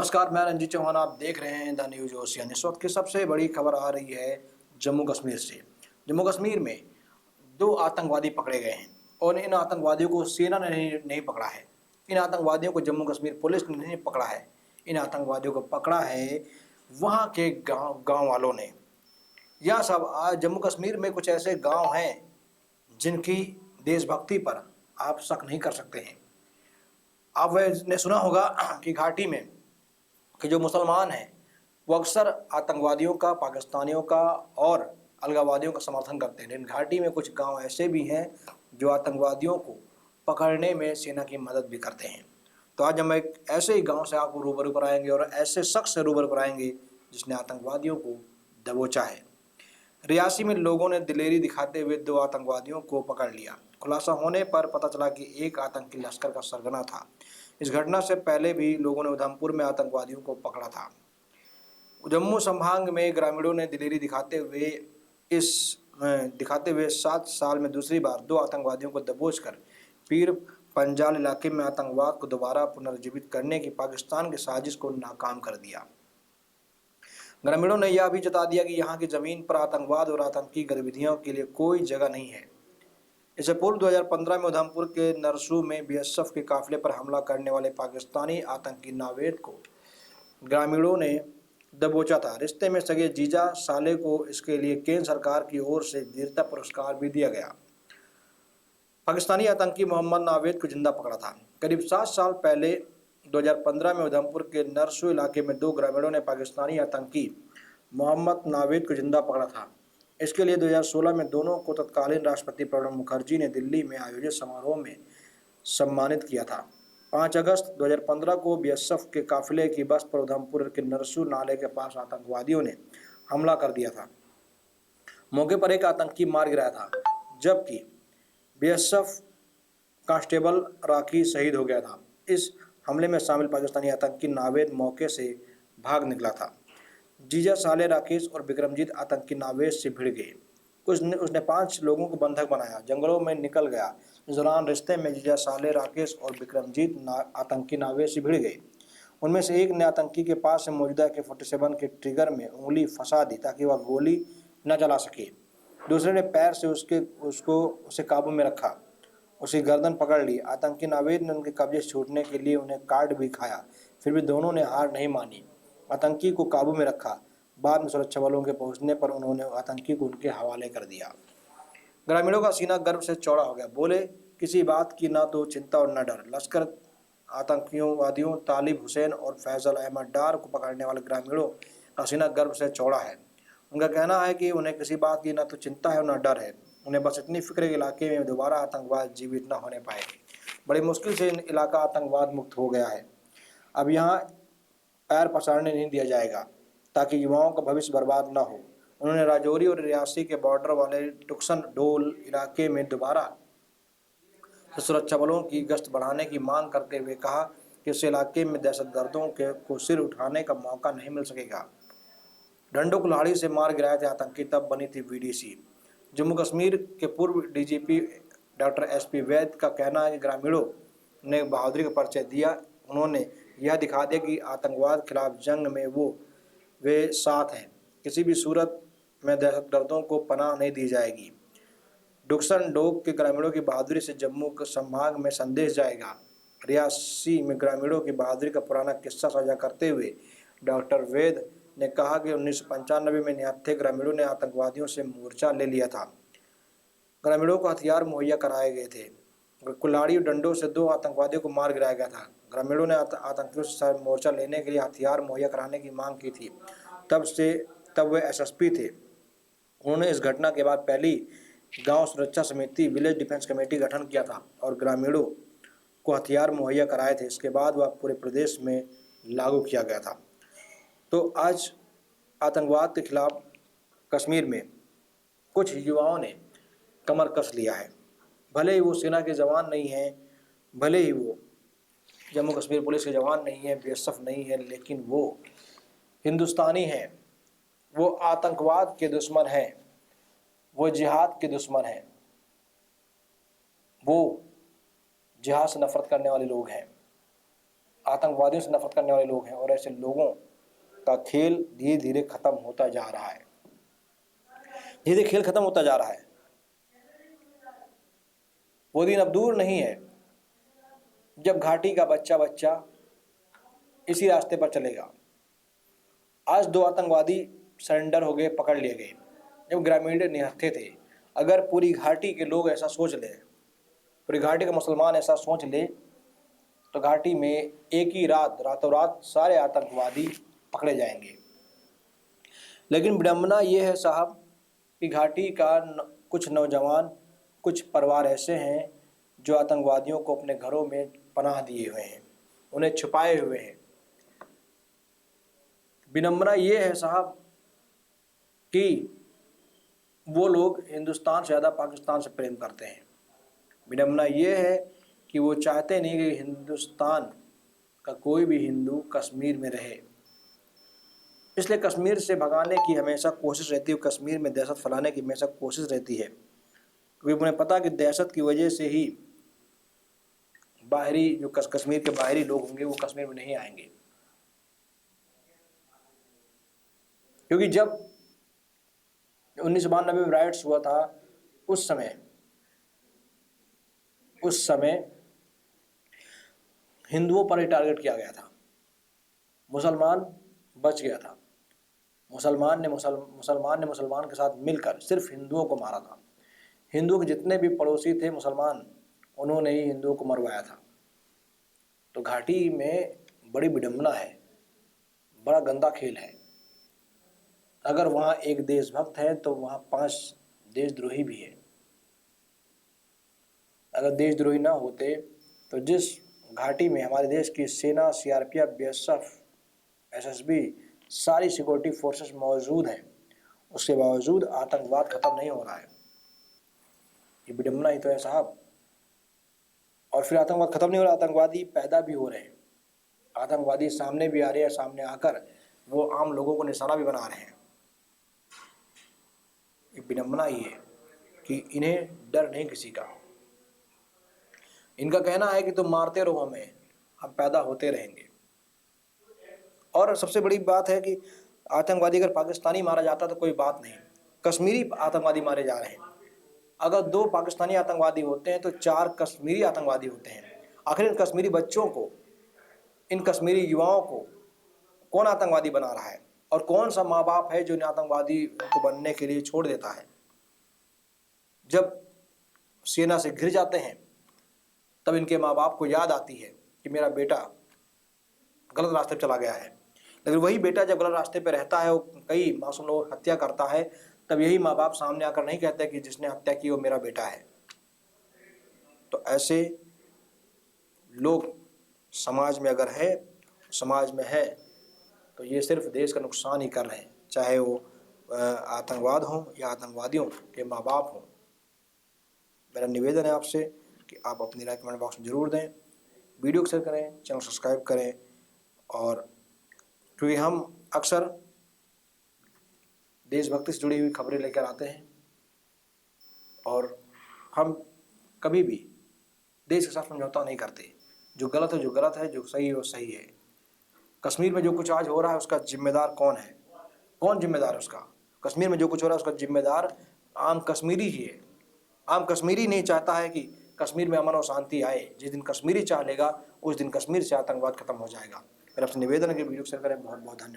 नमस्कार, मैं रंजीत चौहान। आप देख रहे हैं द न्यूज ओशियन। इस वक्त की सबसे बड़ी खबर आ रही है जम्मू कश्मीर से। जम्मू कश्मीर में दो आतंकवादी पकड़े गए हैं और इन आतंकवादियों को सेना ने नहीं पकड़ा है। इन आतंकवादियों को जम्मू कश्मीर पुलिस ने नहीं पकड़ा है। इन आतंकवादियों को पकड़ा है वहाँ के गांव वालों ने। यह सब आज जम्मू कश्मीर में कुछ ऐसे गांव हैं जिनकी देशभक्ति पर आप शक नहीं कर सकते हैं। आपने सुना होगा कि घाटी में कि जो मुसलमान हैं वो अक्सर आतंकवादियों का, पाकिस्तानियों का और अलगाववादियों का समर्थन करते हैं। लेकिन घाटी में कुछ गांव ऐसे भी हैं जो आतंकवादियों को पकड़ने में सेना की मदद भी करते हैं। तो आज हम एक ऐसे ही गांव से आपको रूबरू कराएंगे और ऐसे शख्स से रूबरू कराएंगे जिसने आतंकवादियों को दबोचा है। रियासी में लोगों ने दिलेरी दिखाते हुए दो आतंकवादियों को पकड़ लिया। खुलासा होने पर पता चला कि एक आतंकी लश्कर का सरगना था। इस घटना से पहले भी लोगों ने उधमपुर में आतंकवादियों को पकड़ा था। जम्मू संभाग में ग्रामीणों ने दिलेरी दिखाते हुए 7 साल में दूसरी बार दो आतंकवादियों को दबोचकर पीर पंजाल इलाके में आतंकवाद को दोबारा पुनर्जीवित करने की पाकिस्तान की साजिश को नाकाम कर दिया। ग्रामीणों ने यह भी जता दिया कि यहाँ की जमीन पर आतंकवाद और आतंकी गतिविधियों के लिए कोई जगह नहीं है। इससे पूर्व 2015 में उधमपुर के नरसू में बीएसएफ के काफिले पर हमला करने वाले पाकिस्तानी आतंकी नावेद को ग्रामीणों ने दबोचा था। रिश्ते में सगे जीजा साले को इसके लिए केंद्र सरकार की ओर से वीरता पुरस्कार भी दिया गया। पाकिस्तानी आतंकी मोहम्मद नावेद को जिंदा पकड़ा था। करीब 7 साल पहले 2015 में उधमपुर के नरसू इलाके में दो ग्रामीणों ने पाकिस्तानी आतंकी मोहम्मद नावेद को जिंदा पकड़ा था। इसके लिए 2016 में दोनों को तत्कालीन राष्ट्रपति प्रणब मुखर्जी ने दिल्ली में आयोजित समारोह में सम्मानित किया था। 5 अगस्त 2015 को बीएसएफ के काफिले की बस पर उधमपुर के नरसू नाले के पास आतंकवादियों ने हमला कर दिया था। मौके पर एक आतंकी मार गिराया था, जबकि बीएसएफ कांस्टेबल राखी शहीद हो गया था। इस हमले में शामिल पाकिस्तानी आतंकी नावेद मौके से भाग निकला था। जीजा साले राकेश और विक्रमजीत आतंकी नावेद से भिड़ गए। उसने 5 लोगों को बंधक बनाया, जंगलों में निकल गया। इस दौरान रिश्ते में जीजा साले राकेश और विक्रमजीत आतंकी नावेद से भिड़ गए। उनमें से एक ने आतंकी के पास से मौजूदा AK-47 के ट्रिगर में उंगली फंसा दी ताकि वह गोली न चला सके। दूसरे ने पैर से उसे काबू में रखा, उसकी गर्दन पकड़ ली। आतंकी नावेद ने उनके कब्जे छूटने के लिए उन्हें काट भी खाया, फिर भी दोनों ने हार नहीं मानी। आतंकी को काबू में रखा। बाद में सुरक्षा बलों के पहुंचने पर उन्होंने आतंकी को उनके हवाले कर दिया। ग्रामीणों का सीना गर्व से चौड़ा हो गया। बोले, किसी बात की ना तो चिंता और न डर। लश्कर आतंकवादियों तालिब हुसैन और फैजल अहमद डार को पकड़ने वाले ग्रामीणों का सीना गर्व से चौड़ा है। उनका कहना है कि उन्हें किसी बात की ना तो चिंता है और न डर है। उन्हें बस इतनी फिक्र के इलाके में दोबारा आतंकवाद जीवित न होने पाए। बड़ी मुश्किल से इलाका आतंकवाद मुक्त हो गया है। अब यहाँ पैर पसारने नहीं दिया जाएगा ताकि युवाओं का भविष्य बर्बाद न हो। उन्होंने राजौरी और रियासी के बॉर्डर वाले टुक्सन डोल इलाके में दोबारा सुरक्षा बलों की गश्त बढ़ाने की मांग करते हुए कहा कि इस इलाके में दहशतगर्दों को सिर उठाने का मौका नहीं मिल सकेगा। डंडो कुल्हाड़ी से मार गिराए थे आतंकी, तब बनी थी VDC। जम्मू कश्मीर के पूर्व DGP डॉक्टर SP वैद का कहना है कि ग्रामीणों ने बहादुरी का परिचय दिया। उन्होंने यह दिखा दिया कि आतंकवाद खिलाफ जंग में वे साथ हैं। किसी भी सूरत में दहशतगर्दों को पनाह नहीं दी जाएगी। डुक्सन डोग के ग्रामीणों की बहादुरी से जम्मू के संभाग में संदेश जाएगा। रियासी में ग्रामीणों की बहादुरी का पुराना किस्सा साझा करते हुए डॉक्टर वैद ने कहा कि 1995 में निहत्थे ग्रामीणों ने आतंकवादियों से मोर्चा ले लिया था। ग्रामीणों को हथियार मुहैया कराए गए थे। कुल्हाड़ी और डंडों से 2 आतंकवादियों को मार गिराया गया था। ग्रामीणों ने आतंकियों से मोर्चा लेने के लिए हथियार मुहैया कराने की मांग की थी। तब वे SSP थे। उन्होंने इस घटना के बाद पहली गांव सुरक्षा समिति विलेज डिफेंस कमेटी गठन किया था और ग्रामीणों को हथियार मुहैया कराए थे। इसके बाद वह पूरे प्रदेश में लागू किया गया था। तो आज आतंकवाद के खिलाफ कश्मीर में कुछ युवाओं ने कमर कस लिया है। भले ही वो सेना के जवान नहीं हैं, भले ही वो जम्मू कश्मीर पुलिस के जवान नहीं है, BSF नहीं है, लेकिन वो हिंदुस्तानी हैं। वो आतंकवाद के दुश्मन हैं, वो जिहाद के दुश्मन हैं, वो जिहाद से नफरत करने वाले लोग हैं। आतंकवादियों से नफरत करने वाले लोग हैं और ऐसे लोगों का खेल धीरे धीरे खत्म होता जा रहा है। धीरे धीरे खेल खत्म होता जा रहा है। वो दिन अब दूर नहीं है जब घाटी का बच्चा बच्चा इसी रास्ते पर चलेगा। आज 2 आतंकवादी सरेंडर हो गए, पकड़ लिए गए, जब ग्रामीण निहत्थे थे। अगर पूरी घाटी के लोग ऐसा सोच लें, पूरी घाटी के मुसलमान ऐसा सोच ले, तो घाटी में एक ही रातों रात सारे आतंकवादी पकड़े जाएंगे। लेकिन विडंबना ये है साहब कि घाटी का कुछ नौजवान, कुछ परिवार ऐसे हैं जो आतंकवादियों को अपने घरों में पनाह दिए हुए हैं, उन्हें छुपाए हुए हैं। विडंबना ये है साहब कि वो लोग हिंदुस्तान से ज़्यादा पाकिस्तान से प्रेम करते हैं। विडंबना ये है कि वो चाहते नहीं कि हिंदुस्तान का कोई भी हिंदू कश्मीर में रहे। इसलिए कश्मीर से भगाने की हमेशा कोशिश रहती है, कश्मीर में दहशत फैलाने की हमेशा कोशिश रहती है, क्योंकि उन्हें पता कि दहशत की वजह से ही बाहरी जो कश्मीर के बाहरी लोग होंगे वो कश्मीर में नहीं आएंगे। क्योंकि जब 1992 में राइट्स हुआ था, उस समय हिंदुओं पर ही टारगेट किया गया था। मुसलमान बच गया था। मुसलमान ने मुसलमान के साथ मिलकर सिर्फ हिंदुओं को मारा था। हिंदुओं के जितने भी पड़ोसी थे मुसलमान, उन्होंने ही हिंदुओं को मरवाया था। तो घाटी में बड़ी विडंबना है, बड़ा गंदा खेल है। अगर वहाँ एक देशभक्त है तो वहाँ 5 देशद्रोही भी है। अगर देशद्रोही ना होते तो जिस घाटी में हमारे देश की सेना, सीआरपीएफ, बीएसएफ, एसएसबी, सारी सिक्योरिटी फोर्सेस मौजूद हैं, उसके बावजूद आतंकवाद खत्म नहीं हो रहा है। ये विडंबना ही तो है साहब। और फिर आतंकवाद खत्म नहीं हो रहा, आतंकवादी पैदा भी हो रहे हैं। आतंकवादी सामने भी आ रहे हैं, सामने आकर वो आम लोगों को निशाना भी बना रहे हैं। ये विडंबना ही है कि इन्हें डर नहीं किसी का। इनका कहना है कि तुम मारते रहो हमें, हम पैदा होते रहेंगे। और सबसे बड़ी बात है कि आतंकवादी अगर पाकिस्तानी मारा जाता तो कोई बात नहीं, कश्मीरी आतंकवादी मारे जा रहे हैं। अगर 2 पाकिस्तानी आतंकवादी होते हैं तो 4 कश्मीरी आतंकवादी होते हैं। आखिर इन कश्मीरी बच्चों को, इन कश्मीरी युवाओं को कौन आतंकवादी बना रहा है? और कौन सा माँ बाप है जो इन आतंकवादी को बनने के लिए छोड़ देता है? जब सेना से घिर जाते हैं तब इनके माँ बाप को याद आती है कि मेरा बेटा गलत रास्ते पर चला गया है। लेकिन वही बेटा जब गलत रास्ते पर रहता है, वो कई मासूम लोगों की हत्या करता है, तब यही माँ बाप सामने आकर नहीं कहते कि जिसने हत्या की वो मेरा बेटा है। तो ऐसे लोग समाज में अगर है, समाज में है, तो ये सिर्फ देश का नुकसान ही कर रहे हैं, चाहे वो आतंकवाद हो या आतंकवादियों के माँ बाप हों। मेरा निवेदन है आपसे कि आप अपनी राय कमेंट बॉक्स में ज़रूर दें, वीडियो को शेयर करें, चैनल सब्सक्राइब करें। और क्योंकि हम अक्सर देशभक्ति से जुड़ी हुई खबरें लेकर आते हैं और हम कभी भी देश के साथ समझौता नहीं करते। जो गलत है जो गलत है, जो सही है वो सही है। कश्मीर में जो कुछ आज हो रहा है उसका जिम्मेदार कौन है? कौन जिम्मेदार है उसका? कश्मीर में जो कुछ हो रहा है उसका जिम्मेदार आम कश्मीरी ही है। आम कश्मीरी नहीं चाहता है कि कश्मीर में अमन और शांति आए। जिस दिन कश्मीरी चाह लेगा उस दिन कश्मीर से आतंकवाद खत्म हो जाएगा। मेरा आपसे निवेदन है कि वीडियो शेयर करें। बहुत बहुत धन्यवाद।